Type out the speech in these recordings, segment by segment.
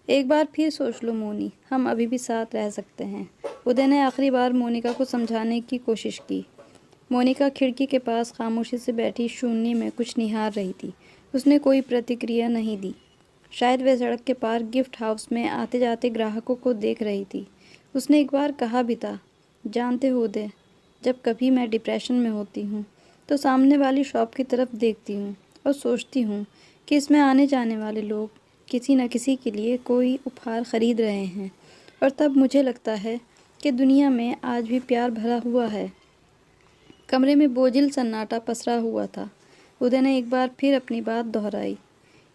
एक बार फिर सोच लो मोनी, हम अभी भी साथ रह सकते हैं। उदय ने आखिरी बार मोनिका को समझाने की कोशिश की। मोनिका खिड़की के पास खामोशी से बैठी शून्य में कुछ निहार रही थी। उसने कोई प्रतिक्रिया नहीं दी। शायद वह सड़क के पार गिफ्ट हाउस में आते जाते ग्राहकों को देख रही थी। उसने एक बार कहा भी था, जानते हो उदय, जब कभी मैं डिप्रेशन में होती हूँ तो सामने वाली शॉप की तरफ देखती हूँ और सोचती हूँ कि इसमें आने जाने वाले लोग किसी न किसी के लिए कोई उपहार खरीद रहे हैं, और तब मुझे लगता है कि दुनिया में आज भी प्यार भरा हुआ है। कमरे में बोझिल सन्नाटा पसरा हुआ था। उदय ने एक बार फिर अपनी बात दोहराई।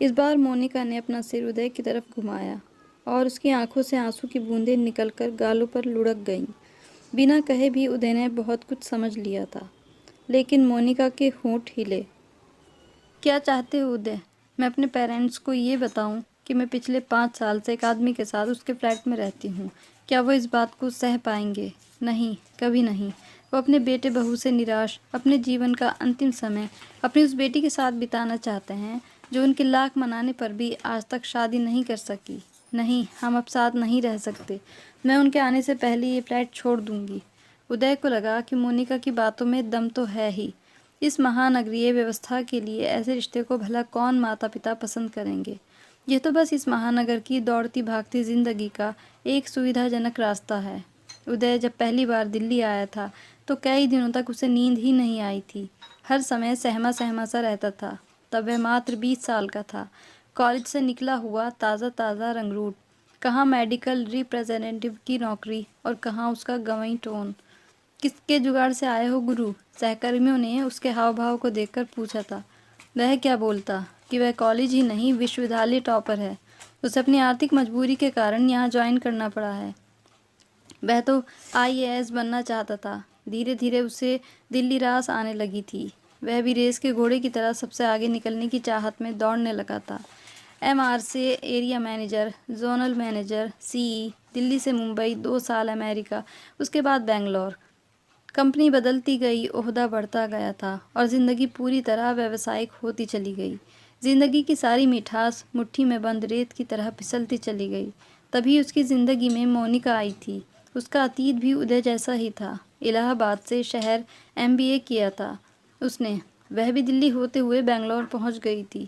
इस बार मोनिका ने अपना सिर उदय की तरफ घुमाया और उसकी आंखों से आंसू की बूंदें निकलकर गालों पर लुढ़क गईं। बिना कहे भी उदय ने बहुत कुछ समझ लिया था, लेकिन मोनिका के होंठ हिले। क्या चाहते हो उदय? मैं अपने पेरेंट्स को ये बताऊं कि मैं पिछले 5 साल से एक आदमी के साथ उसके फ्लैट में रहती हूँ? क्या वो इस बात को सह पाएंगे? नहीं, कभी नहीं। वो अपने बेटे बहू से निराश अपने जीवन का अंतिम समय अपनी उस बेटी के साथ बिताना चाहते हैं जो उनके लाख मनाने पर भी आज तक शादी नहीं कर सकी। नहीं, हम अब साथ नहीं रह सकते। मैं उनके आने से पहले ये फ्लैट छोड़ दूंगी। उदय को लगा कि मोनिका की बातों में दम तो है ही। इस महानगरीय व्यवस्था के लिए ऐसे रिश्ते को भला कौन माता पिता पसंद करेंगे? यह तो बस इस महानगर की दौड़ती भागती जिंदगी का एक सुविधाजनक रास्ता है। उदय जब पहली बार दिल्ली आया था तो कई दिनों तक उसे नींद ही नहीं आई थी। हर समय सहमा सहमा सा रहता था। तब वह मात्र 20 साल का था, कॉलेज से निकला हुआ ताज़ा ताज़ा रंगरूट। कहाँ मेडिकल रिप्रेजेंटेटिव की नौकरी और कहाँ उसका गंवई टोन। किसके जुगाड़ से आए हो गुरु? सहकर्मियों ने उसके हाव भाव को देखकर पूछा था। वह क्या बोलता कि वह कॉलेज ही नहीं विश्वविद्यालय टॉपर है। उसे अपनी आर्थिक मजबूरी के कारण यहाँ ज्वाइन करना पड़ा है। वह तो आईएएस बनना चाहता था। धीरे धीरे उसे दिल्ली रास आने लगी थी। वह भी रेस के घोड़े की तरह सबसे आगे निकलने की चाहत में दौड़ने लगा था। एमआर से area manager, zonal manager, CE, Delhi से मुंबई, 2 साल अमेरिका, उसके बाद बेंगलोर। कंपनी बदलती गई, ओहदा बढ़ता गया था और ज़िंदगी पूरी तरह व्यावसायिक होती चली गई। ज़िंदगी की सारी मिठास मुट्ठी में बंद रेत की तरह फिसलती चली गई। तभी उसकी ज़िंदगी में मोनिका आई थी। उसका अतीत भी उदय जैसा ही था। इलाहाबाद से शहर एमबीए किया था उसने। वह भी दिल्ली होते हुए बेंगलोर पहुंच गई थी,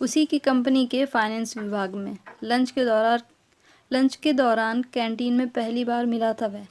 उसी की कंपनी के फाइनेंस विभाग में। लंच के दौरान कैंटीन में पहली बार मिला था वह।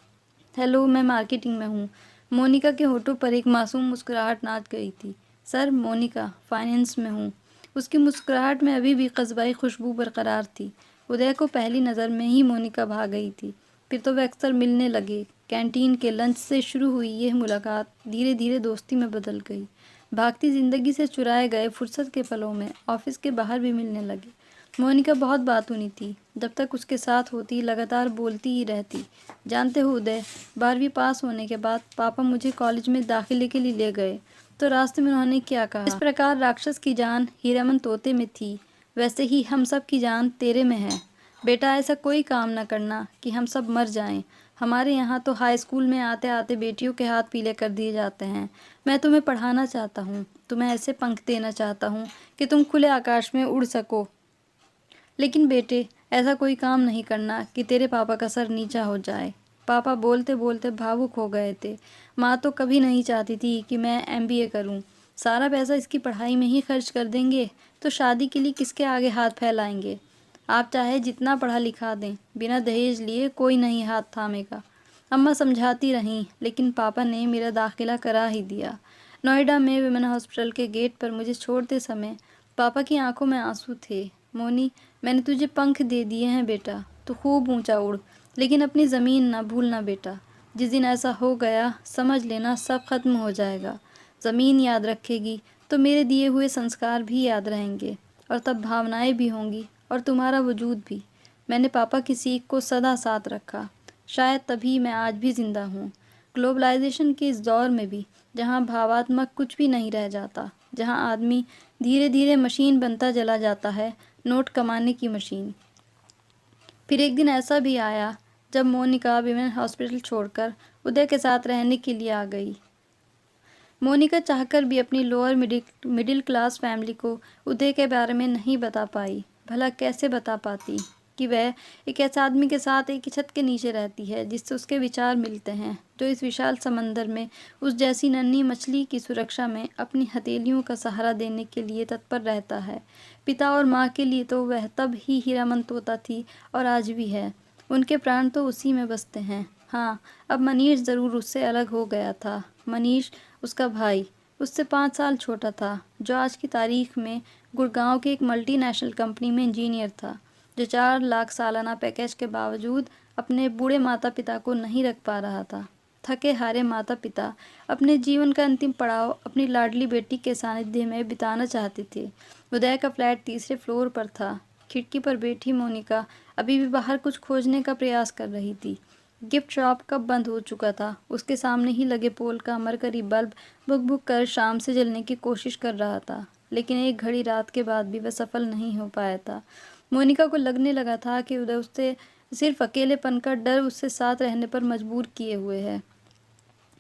हेलो, मैं मार्केटिंग में हूँ। मोनिका के होठों पर एक मासूम मुस्कुराहट नाच गई थी। सर, मोनिका, फाइनेंस में हूँ। उसकी मुस्कुराहट में अभी भी कस्बाई खुशबू बरकरार थी। उदय को पहली नज़र में ही मोनिका भा गई थी। फिर तो वे अक्सर मिलने लगे। कैंटीन के लंच से शुरू हुई यह मुलाकात धीरे धीरे दोस्ती में बदल गई। भागती जिंदगी से चुराए गए फुर्सत के पलों में ऑफिस के बाहर भी मिलने लगे। मोनिका बहुत बातूनी थी। जब तक उसके साथ होती लगातार बोलती ही रहती। जानते हो उदय, 12वीं पास होने के बाद पापा मुझे कॉलेज में दाखिले के लिए ले गए तो रास्ते में उन्होंने क्या कहा। इस प्रकार राक्षस की जान हीरामन तोते में थी, वैसे ही हम सब की जान तेरे में है। बेटा, ऐसा कोई काम न करना कि हम सब मर जाएं। हमारे यहाँ तो हाई स्कूल में आते आते बेटियों के हाथ पीले कर दिए जाते हैं। मैं तुम्हें पढ़ाना चाहता हूँ, तुम्हें ऐसे पंख देना चाहता हूँ कि तुम खुले आकाश में उड़ सको। लेकिन बेटे, ऐसा कोई काम नहीं करना कि तेरे पापा का सर नीचा हो जाए। पापा बोलते बोलते भावुक हो गए थे। माँ तो कभी नहीं चाहती थी कि मैं एमबीए करूँ। सारा पैसा इसकी पढ़ाई में ही खर्च कर देंगे तो शादी के लिए किसके आगे हाथ फैलाएंगे। आप चाहे जितना पढ़ा लिखा दें, बिना दहेज लिए कोई नहीं हाथ थामेगा। अम्मा समझाती रहीं, लेकिन पापा ने मेरा दाखिला करा ही दिया। नोएडा में विमेन हॉस्पिटल के गेट पर मुझे छोड़ते समय पापा की आंखों में आंसू थे। मोनी, मैंने तुझे पंख दे दिए हैं बेटा, तू खूब ऊंचा उड़, लेकिन अपनी ज़मीन ना भूलना बेटा। जिस दिन ऐसा हो गया, समझ लेना सब खत्म हो जाएगा। ज़मीन याद रखेगी तो मेरे दिए हुए संस्कार भी याद रहेंगे, और तब भावनाएं भी होंगी और तुम्हारा वजूद भी। मैंने पापा की सीख को सदा साथ रखा। शायद तभी मैं आज भी जिंदा हूँ। ग्लोबलाइजेशन के इस दौर में भी, जहाँ भावात्मक कुछ भी नहीं रह जाता, जहाँ आदमी धीरे धीरे मशीन बनता चला जाता है, नोट कमाने की मशीन। फिर एक दिन ऐसा भी आया जब मोनिका विमेन हॉस्पिटल छोड़कर उदय के साथ रहने के लिए आ गई। मोनिका चाहकर भी अपनी लोअर मिडिल क्लास फैमिली को उदय के बारे में नहीं बता पाई। भला कैसे बता पाती? कि वह एक ऐसे आदमी के साथ एक ही छत के नीचे रहती है जिससे उसके विचार मिलते हैं, जो इस विशाल समंदर में उस जैसी नन्ही मछली की सुरक्षा में अपनी हथेलियों का सहारा देने के लिए तत्पर रहता है। पिता और माँ के लिए तो वह तब ही हीरामन तोता थी और आज भी है। उनके प्राण तो उसी में बसते हैं। हाँ, अब मनीष ज़रूर उससे अलग हो गया था। मनीष, उसका भाई, उससे 5 साल छोटा था, जो आज की तारीख में गुड़गांव की एक मल्टीनेशनल कंपनी में इंजीनियर था, जो 4 लाख सालाना पैकेज के बावजूद अपने बूढ़े माता पिता को नहीं रख पा रहा था। थके हारे माता पिता अपने जीवन का अंतिम पड़ाव अपनी लाडली बेटी के सानिध्य में बिताना चाहते थे। उदय का फ्लैट तीसरे फ्लोर पर था। खिड़की पर बैठी मोनिका अभी भी बाहर कुछ खोजने का प्रयास कर रही थी। गिफ्ट शॉप कब बंद हो चुका था। उसके सामने ही लगे पोल का मरकरी बल्ब बुक बुक कर शाम से जलने की कोशिश कर रहा था, लेकिन एक घड़ी रात के बाद भी वह सफल नहीं हो पाया था। मोनिका को लगने लगा था कि उदय उससे सिर्फ अकेलेपन का डर उससे साथ रहने पर मजबूर किए हुए है,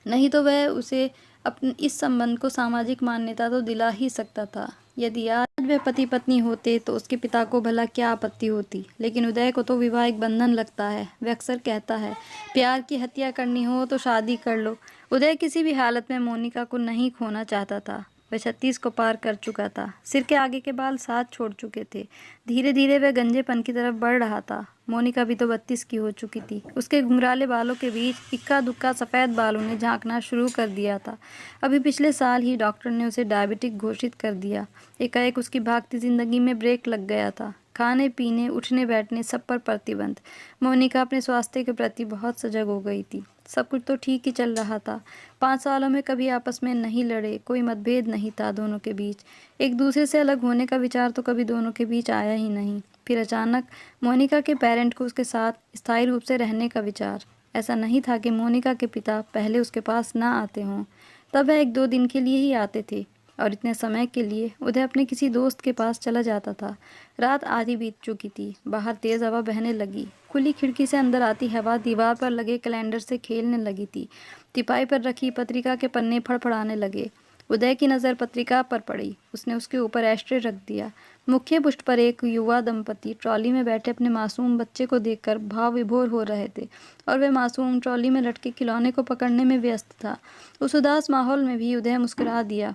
नहीं तो वह उसे अपने इस संबंध को सामाजिक मान्यता तो दिला ही सकता था। यदि आज वह पति पत्नी होते तो उसके पिता को भला क्या आपत्ति होती, लेकिन उदय को तो विवाह एक बंधन लगता है। वह अक्सर कहता है, प्यार की हत्या करनी हो तो शादी कर लो। उदय किसी भी हालत में मोनिका को नहीं खोना चाहता था। वह 36 को पार कर चुका था। सिर के आगे के बाल साथ छोड़ चुके थे। धीरे धीरे वह गंजेपन की तरफ बढ़ रहा था। मोनिका भी तो 32 की हो चुकी थी। उसके घुंघराले बालों के बीच इक्का दुक्का सफ़ेद बालों ने झांकना शुरू कर दिया था। अभी पिछले साल ही डॉक्टर ने उसे डायबिटिक घोषित कर दिया। एकाएक उसकी भागती जिंदगी में ब्रेक लग गया था। खाने पीने, उठने बैठने, सब पर प्रतिबंध। मोनिका अपने स्वास्थ्य के प्रति बहुत सजग हो गई थी। सब कुछ तो ठीक ही चल रहा था। 5 सालों में कभी आपस में नहीं लड़े, कोई मतभेद नहीं था दोनों के बीच। एक दूसरे से अलग होने का विचार तो कभी दोनों के बीच आया ही नहीं। फिर अचानक मोनिका के पेरेंट को उसके साथ स्थायी रूप से रहने का विचार। ऐसा नहीं था कि मोनिका के पिता पहले उसके पास ना आते हों, तब वह 1-2 दिन के लिए ही आते थे, और इतने समय के लिए उदय अपने किसी दोस्त के पास चला जाता था। रात आधी बीत चुकी थी। बाहर तेज़ हवा बहने लगी। खुली खिड़की से अंदर आती हवा दीवार पर लगे कैलेंडर से खेलने लगी थी। तिपाई पर रखी पत्रिका के पन्ने फड़फड़ाने लगे। उदय की नज़र पत्रिका पर पड़ी। उसने उसके ऊपर एस्ट्रे रख दिया। मुख्य पृष्ठ पर एक युवा दंपति ट्रॉली में बैठे अपने मासूम बच्चे को देखकर भाव विभोर हो रहे थे, और वह मासूम ट्रॉली में लटके खिलौने को पकड़ने में व्यस्त था। उस उदास माहौल में भी उदय मुस्कुरा दिया।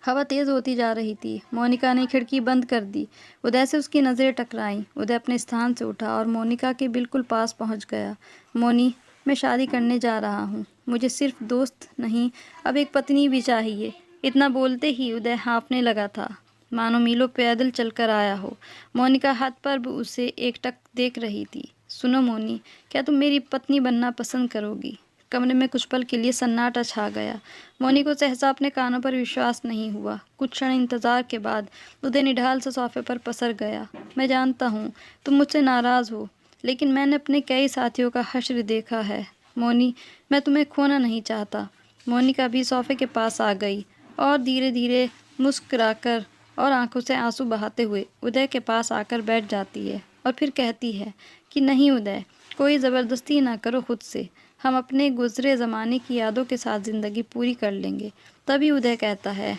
हवा तेज़ होती जा रही थी। मोनिका ने खिड़की बंद कर दी। उदय से उसकी नज़रें टकराईं। उदय अपने स्थान से उठा और मोनिका के बिल्कुल पास पहुंच गया। मोनी, मैं शादी करने जा रहा हूँ। मुझे सिर्फ दोस्त नहीं, अब एक पत्नी भी चाहिए। इतना बोलते ही उदय हाँफने लगा था, मानो मीलों पैदल चलकर आया हो। मोनिका हाथ पर उसे एकटक देख रही थी। सुनो मोनी, क्या तुम मेरी पत्नी बनना पसंद करोगी? कमरे में कुछ पल के लिए सन्नाटा छा गया। मोनी को सहसा अपने कानों पर विश्वास नहीं हुआ। कुछ क्षण इंतजार के बाद उदय निढाल से सोफे पर पसर गया। मैं जानता हूँ तुम मुझसे नाराज़ हो, लेकिन मैंने अपने कई साथियों का हश्र देखा है। मोनी, मैं तुम्हें खोना नहीं चाहता। मोनिका भी सोफे के पास आ गई और धीरे धीरे मुस्कुराकर और आंखों से आंसू बहाते हुए उदय के पास आकर बैठ जाती है, और फिर कहती है कि नहीं उदय, कोई ज़बरदस्ती ना करो खुद से। हम अपने गुजरे ज़माने की यादों के साथ ज़िंदगी पूरी कर लेंगे। तभी उदय कहता है,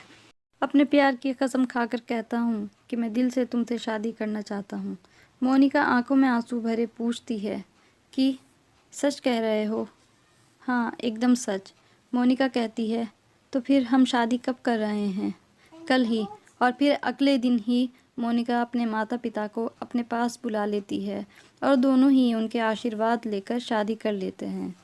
अपने प्यार की कसम खाकर कहता हूँ कि मैं दिल से तुमसे शादी करना चाहता हूँ। मोनिका आंखों में आंसू भरे पूछती है कि सच कह रहे हो? हाँ, एकदम सच। मोनिका कहती है, तो फिर हम शादी कब कर रहे हैं? कल ही। और फिर अगले दिन ही मोनिका अपने माता पिता को अपने पास बुला लेती है और दोनों ही उनके आशीर्वाद लेकर शादी कर लेते हैं।